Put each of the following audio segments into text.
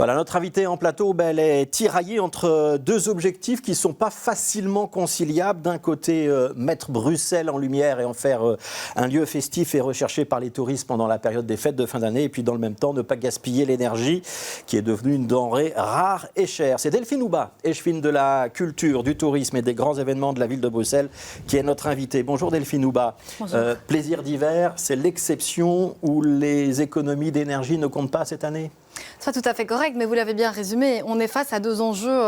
Voilà, notre invitée en plateau, elle est tiraillée entre deux objectifs qui ne sont pas facilement conciliables. D'un côté, mettre Bruxelles en lumière et en faire un lieu festif et recherché par les touristes pendant la période des fêtes de fin d'année. Et puis dans le même temps, ne pas gaspiller l'énergie qui est devenue une denrée rare et chère. C'est Delphine Houbat, échevine de la culture, du tourisme et des grands événements de la ville de Bruxelles, qui est notre invitée. Bonjour Delphine Houbat. Bonjour. Plaisir d'hiver, c'est l'exception où les économies d'énergie ne comptent pas cette année ? C'est pas tout à fait correct, mais vous l'avez bien résumé. On est face à deux enjeux.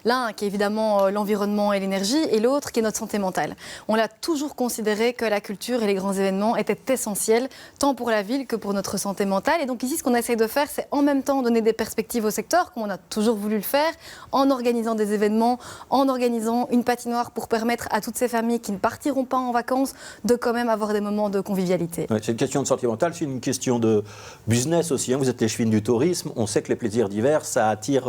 L'un qui est évidemment l'environnement et l'énergie, et l'autre qui est notre santé mentale. On a toujours considéré que la culture et les grands événements étaient essentiels, tant pour la ville que pour notre santé mentale. Et donc ici, ce qu'on essaye de faire, c'est en même temps donner des perspectives au secteur, comme on a toujours voulu le faire, en organisant des événements, en organisant une patinoire pour permettre à toutes ces familles qui ne partiront pas en vacances de quand même avoir des moments de convivialité. Ouais, c'est une question de santé mentale, c'est une question de business aussi. Vous êtes l'échevine du tourisme. On sait que les plaisirs d'hiver, ça attire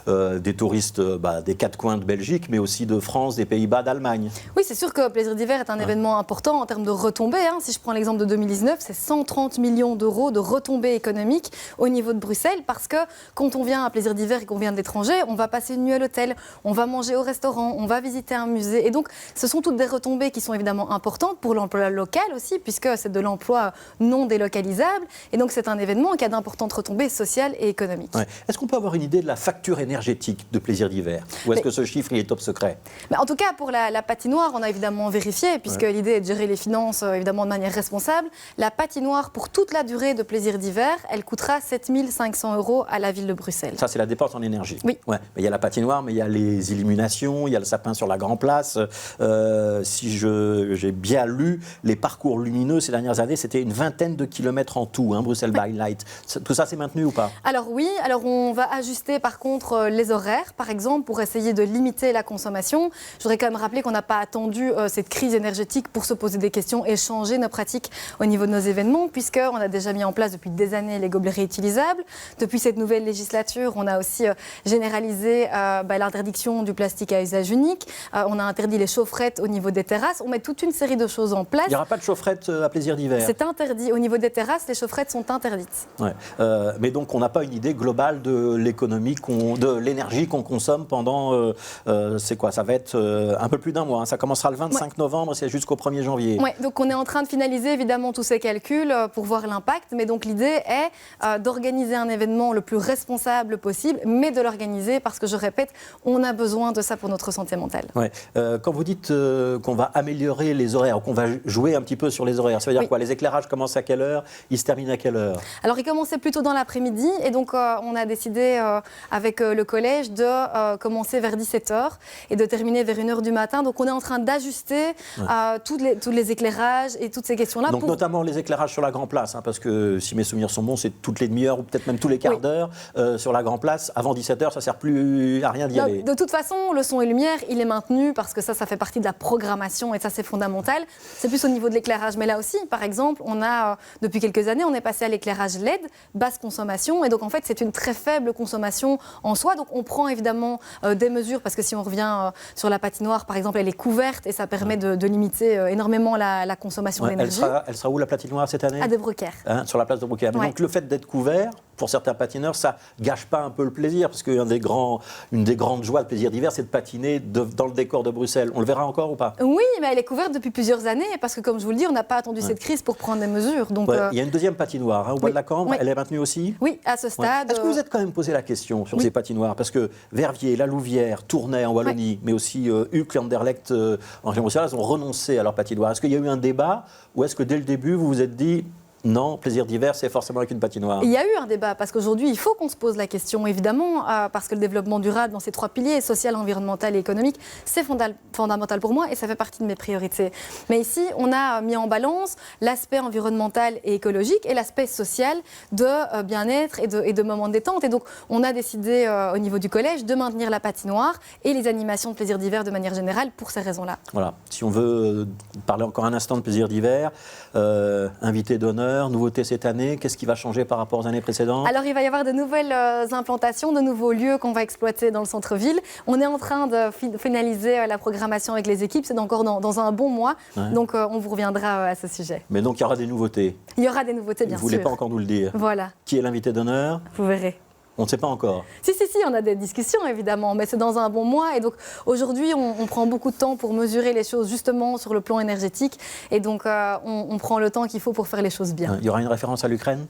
des touristes des quatre coins de Belgique, mais aussi de France, des Pays-Bas, d'Allemagne. Oui, c'est sûr que Plaisir d'hiver est un événement important en termes de retombées. Si je prends l'exemple de 2019, c'est 130 millions d'euros de retombées économiques au niveau de Bruxelles, parce que quand on vient à Plaisir d'hiver et qu'on vient de l'étranger, on va passer une nuit à l'hôtel, on va manger au restaurant, on va visiter un musée. Et donc, ce sont toutes des retombées qui sont évidemment importantes pour l'emploi local aussi, puisque c'est de l'emploi non délocalisable. Et donc, c'est un événement qui a d'importantes retombées sociales et économique. Ouais. Est-ce qu'on peut avoir une idée de la facture énergétique de Plaisir d'hiver ? Ou est-ce que ce chiffre il est top secret ? En tout cas, pour la patinoire, on a évidemment vérifié, puisque l'idée est de gérer les finances évidemment de manière responsable. La patinoire, pour toute la durée de Plaisir d'hiver, elle coûtera 7 500 € à la ville de Bruxelles. Ça, c'est la dépense en énergie. Oui. Ouais. Mais il y a la patinoire, mais il y a les illuminations, il y a le sapin sur la Grand Place. Si j'ai bien lu, les parcours lumineux ces dernières années, c'était une vingtaine de kilomètres en tout, Bruxelles by Light. Tout ça, c'est maintenu ou pas ? Alors oui, on va ajuster par contre les horaires, par exemple, pour essayer de limiter la consommation. Je voudrais quand même rappeler qu'on n'a pas attendu cette crise énergétique pour se poser des questions et changer nos pratiques au niveau de nos événements, puisqu'on a déjà mis en place depuis des années les gobelets réutilisables. Depuis cette nouvelle législature, on a aussi généralisé l'interdiction du plastique à usage unique. On a interdit les chaufferettes au niveau des terrasses. On met toute une série de choses en place. Il n'y aura pas de chaufferette à Plaisir d'hiver ? C'est interdit. Au niveau des terrasses, les chaufferettes sont interdites. Ouais. Mais donc, on n'a pas une idée globale de l'économie, de l'énergie qu'on consomme pendant, c'est quoi ? Ça va être un peu plus d'un mois. Ça commencera le 25 novembre, c'est jusqu'au 1er janvier. Oui, donc on est en train de finaliser évidemment tous ces calculs pour voir l'impact. Mais donc l'idée est d'organiser un événement le plus responsable possible, mais de l'organiser parce que, je répète, on a besoin de ça pour notre santé mentale. Ouais. Quand vous dites qu'on va améliorer les horaires, qu'on va jouer un petit peu sur les horaires, ça veut dire quoi ? Les éclairages commencent à quelle heure ? Ils se terminent à quelle heure ? Alors, ils commençaient plutôt dans l'après-midi et donc on a décidé avec le collège de commencer vers 17h et de terminer vers 1h du matin. Donc, on est en train d'ajuster tous les éclairages et toutes ces questions-là. Donc, notamment les éclairages sur la Grand Place, parce que si mes souvenirs sont bons, c'est toutes les demi-heures ou peut-être même tous les quarts d'heure sur la Grand Place. Avant 17h, ça ne sert plus à rien d'y aller. De toute façon, le son et lumière, il est maintenu parce que ça fait partie de la programmation et ça, c'est fondamental. C'est plus au niveau de l'éclairage. Mais là aussi, par exemple, on a, depuis quelques années, on est passé à l'éclairage LED, basse consommation. Et donc, en fait, c'est une très faible consommation en soi. Donc, on prend évidemment des mesures parce que si on revient sur la patinoire, par exemple, elle est couverte et ça permet de limiter énormément la consommation d'énergie. Elle sera où la patinoire cette année ? À De Broeckere. Sur la place de Broeckere. Donc, le fait d'être couvert, pour certains patineurs, ça gâche pas un peu le plaisir, parce qu'une des grandes joies de Plaisir d'hiver, c'est de patiner dans le décor de Bruxelles. On le verra encore ou pas ? Oui, mais elle est couverte depuis plusieurs années, parce que comme je vous le dis, on n'a pas attendu cette crise pour prendre des mesures. Donc, il y a une deuxième patinoire au bois de la Cambre, elle est maintenue aussi ? Oui, à ce stade. Est-ce que vous êtes quand même posé la question sur ces patinoires ? Parce que Verviers, La Louvière, Tournai en Wallonie, mais aussi Uccle et Anderlecht en région bruxelloise ont renoncé à leur patinoire. Est-ce qu'il y a eu un débat, ou est-ce que dès le début, vous vous êtes dit non, Plaisir d'hiver, c'est forcément avec une patinoire ? Il y a eu un débat, parce qu'aujourd'hui, il faut qu'on se pose la question, évidemment, parce que le développement durable dans ces trois piliers, social, environnemental et économique, c'est fondamental pour moi et ça fait partie de mes priorités. Mais ici, on a mis en balance l'aspect environnemental et écologique et l'aspect social de bien-être et de moments de détente. Et donc, on a décidé au niveau du collège de maintenir la patinoire et les animations de Plaisir d'hiver de manière générale pour ces raisons-là. Voilà. Si on veut parler encore un instant de Plaisir d'hiver, invité d'honneur, nouveauté cette année, qu'est-ce qui va changer par rapport aux années précédentes ? Alors, il va y avoir de nouvelles implantations, de nouveaux lieux qu'on va exploiter dans le centre-ville. On est en train de finaliser la programmation avec les équipes, c'est encore dans un bon mois, donc on vous reviendra à ce sujet. Mais donc, il y aura des nouveautés ? Il y aura des nouveautés, bien sûr. Vous ne voulez pas encore nous le dire ? Voilà. Qui est l'invité d'honneur ? Vous verrez. On ne sait pas encore. Si, on a des discussions évidemment, mais c'est dans un bon mois. Et donc aujourd'hui, on prend beaucoup de temps pour mesurer les choses justement sur le plan énergétique. Et donc on prend le temps qu'il faut pour faire les choses bien. Il y aura une référence à l'Ukraine ?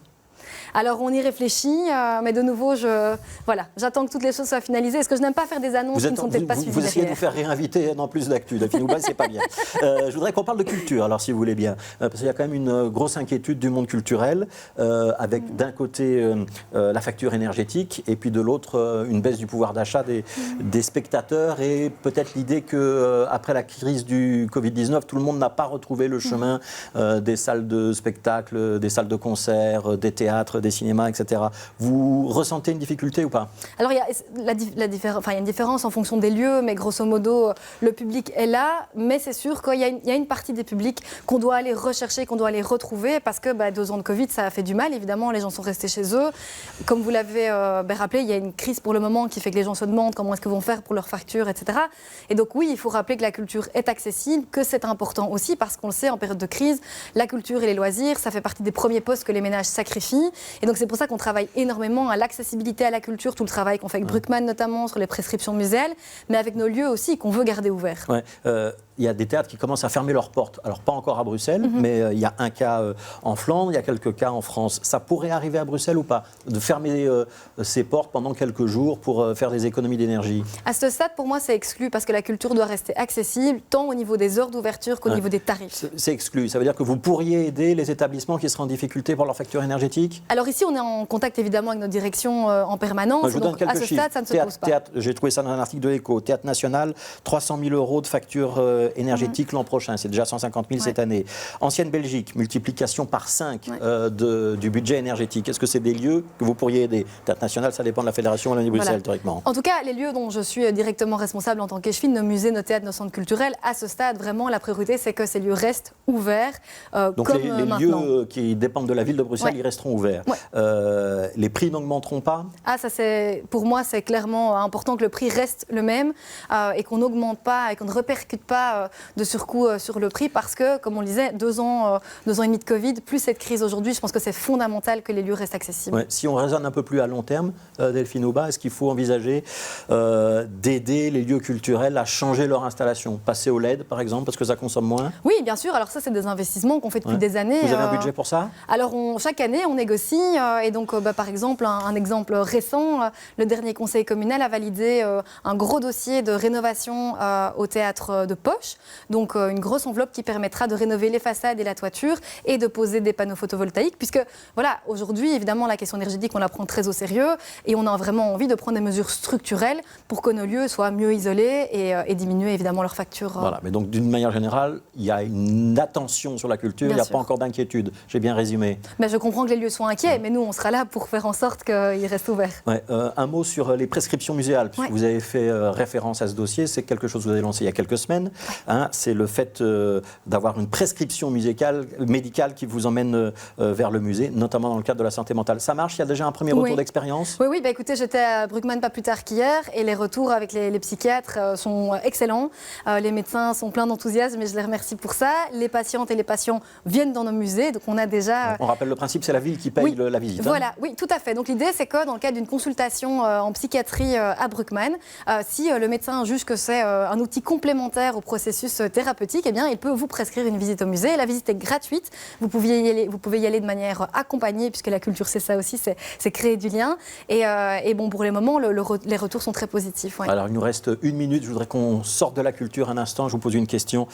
Alors on y réfléchit, mais de nouveau, j'attends que toutes les choses soient finalisées. Parce que je n'aime pas faire des annonces qui ne sont peut-être pas suivies. Vous essayez de nous faire réinviter dans plus d'actu. Delphine Houba, c'est pas bien. Je voudrais qu'on parle de culture, alors si vous voulez bien. Parce qu'il y a quand même une grosse inquiétude du monde culturel, avec d'un côté la facture énergétique, et puis de l'autre une baisse du pouvoir d'achat des spectateurs, et peut-être l'idée qu'après la crise du Covid-19, tout le monde n'a pas retrouvé le chemin des salles de spectacle, des salles de concert, des théâtres, des cinémas, etc. Vous ressentez une difficulté ou pas ? Alors, il y a une différence en fonction des lieux, mais grosso modo, le public est là, mais c'est sûr qu'il y a une partie des publics qu'on doit aller rechercher, qu'on doit aller retrouver, parce que 2 ans de Covid, ça a fait du mal, évidemment, les gens sont restés chez eux. Comme vous l'avez rappelé, il y a une crise pour le moment qui fait que les gens se demandent comment est-ce qu'ils vont faire pour leurs factures, etc. Et donc oui, il faut rappeler que la culture est accessible, que c'est important aussi, parce qu'on le sait, en période de crise, la culture et les loisirs, ça fait partie des premiers postes que les ménages sacrifient. Et donc c'est pour ça qu'on travaille énormément à l'accessibilité à la culture, tout le travail qu'on fait avec Bruckmann notamment sur les prescriptions muséales, mais avec nos lieux aussi qu'on veut garder ouverts. Ouais, il y a des théâtres qui commencent à fermer leurs portes. Alors pas encore à Bruxelles, mais il y a un cas en Flandre, il y a quelques cas en France. Ça pourrait arriver à Bruxelles ou pas ? De fermer ses portes pendant quelques jours pour faire des économies d'énergie ? À ce stade, pour moi, c'est exclu parce que la culture doit rester accessible, tant au niveau des heures d'ouverture qu'au niveau des tarifs. C'est exclu. Ça veut dire que vous pourriez aider les établissements qui seraient en difficulté pour leur facture énergétique ? Alors ici, on est en contact évidemment avec notre direction en permanence. Moi, je vous donne quelques à ce chiffres. stade, ça ne se pose pas. J'ai trouvé ça dans un article de l'Écho. Théâtre National, 300 000 € de facture énergétique l'an prochain. C'est déjà 150 000 cette année. Ancienne Belgique, multiplication par 5 du budget énergétique. Est-ce que c'est des lieux que vous pourriez aider ? Théâtre National, ça dépend de la Fédération Wallonie-Bruxelles, théoriquement. En tout cas, les lieux dont je suis directement responsable en tant qu'échevine, nos musées, nos théâtres, nos centres culturels, à ce stade, vraiment, la priorité, c'est que ces lieux restent ouverts. Donc comme les lieux qui dépendent de la ville de Bruxelles, ils resteront ouverts. Les prix n'augmenteront pas ? Ça, pour moi, c'est clairement important que le prix reste le même et qu'on n'augmente pas et qu'on ne répercute pas de surcoût sur le prix parce que, comme on le disait, 2 ans et demi de Covid, plus cette crise aujourd'hui, je pense que c'est fondamental que les lieux restent accessibles. Si on raisonne un peu plus à long terme, Delphine Houba, est-ce qu'il faut envisager d'aider les lieux culturels à changer leur installation ? Passer au LED, par exemple, parce que ça consomme moins ? Oui, bien sûr. Alors ça, c'est des investissements qu'on fait depuis des années. Vous avez un budget pour ça ? Alors, chaque année, on négocie. Et donc, par exemple, un exemple récent, le dernier conseil communal a validé un gros dossier de rénovation au théâtre de Poche. Donc, une grosse enveloppe qui permettra de rénover les façades et la toiture et de poser des panneaux photovoltaïques. Puisque, voilà, aujourd'hui, évidemment, la question énergétique, on la prend très au sérieux. Et on a vraiment envie de prendre des mesures structurelles pour que nos lieux soient mieux isolés et diminuer, évidemment, leurs factures. Voilà, mais donc, d'une manière générale, il y a une attention sur la culture, il n'y a pas encore d'inquiétude. J'ai bien résumé. Mais je comprends que les lieux soient inquiets, mais nous, on sera là pour faire en sorte qu'ils restent ouverts. Un mot sur les prescriptions muséales, puisque vous avez fait référence à ce dossier. C'est quelque chose que vous avez lancé il y a quelques semaines. C'est le fait d'avoir une prescription médicale qui vous emmène vers le musée, notamment dans le cadre de la santé mentale. Ça marche ? Il y a déjà un premier retour d'expérience ? Oui, écoutez, j'étais à Bruckmann pas plus tard qu'hier et les retours avec les psychiatres sont excellents. Les médecins sont pleins d'enthousiasme et je les remercie pour ça. Les patientes et les patients viennent dans nos musées, donc on a déjà... On rappelle le principe, c'est la ville qui paye la visite. Voilà, oui, tout à fait. Donc l'idée, c'est que dans le cadre d'une consultation en psychiatrie à Bruckmann, si le médecin juge que c'est un outil complémentaire au processus thérapeutique, eh bien, il peut vous prescrire une visite au musée. La visite est gratuite. Vous pouvez y aller de manière accompagnée, puisque la culture, c'est ça aussi, c'est créer du lien. Et bon, pour les moments, les retours sont très positifs. Alors, il nous reste 1 minute. Je voudrais qu'on sorte de la culture un instant. Je vous pose une question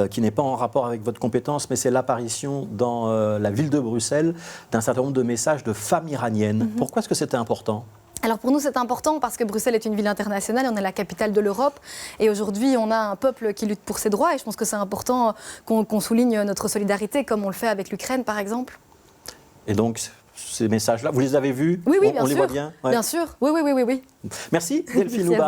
qui n'est pas en rapport avec votre compétence, mais c'est l'apparition dans la ville de Bruxelles d'un certain nombre de messages de femmes iraniennes. Pourquoi est-ce que c'était important ? Alors pour nous, c'est important parce que Bruxelles est une ville internationale, on est la capitale de l'Europe et aujourd'hui, on a un peuple qui lutte pour ses droits et je pense que c'est important qu'on souligne notre solidarité comme on le fait avec l'Ukraine, par exemple. Et donc, ces messages-là, vous les avez vus ? Oui, bien sûr. On les voit bien ? Bien sûr, oui. Merci Delphine Houba.